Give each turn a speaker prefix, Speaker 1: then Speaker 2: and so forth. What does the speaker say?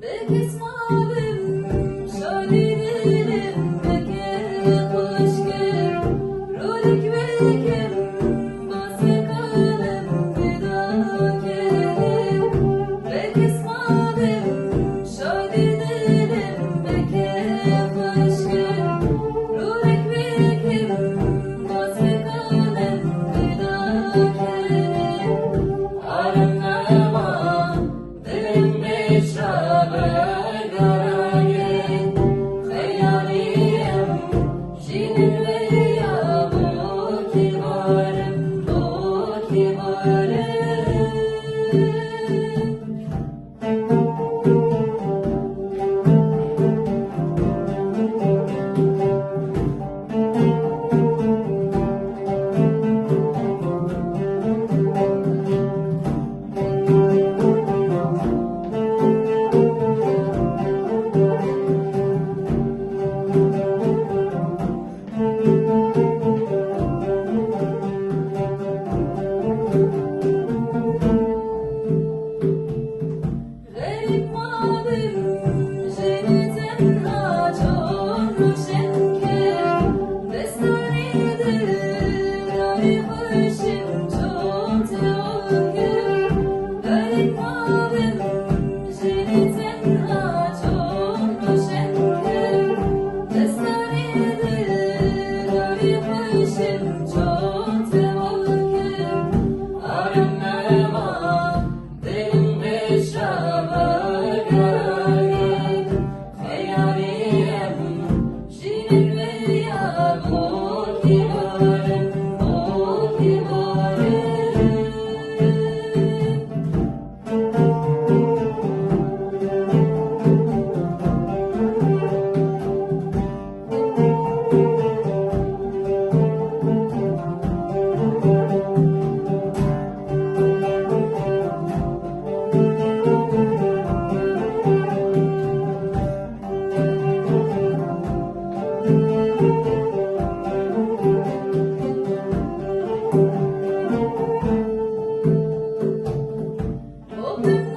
Speaker 1: Bêkes Mawim, şadî dillim, bêke xoşkem, rolek bekem, basekanim, bidirkênim. Bêkes Mawim, şadî dillim, bêke xoşkem, rolek bekem, basekanim, bidirkênim. Aram nema, dillim piçra berge, Xeyallî, jîne niwêye, berim, berim. Xerîb Mawim, jînî tenha, roşinkem, Dastanî dildarî, xoşim, tewaw. Xerîb Mawim, jînî tenha, roşinkem, Dastanî dildarî, xoşim, tewaw. Aram nema, dillim piçra berge, Xeyallî, jîne niwêye, berim, berim. Open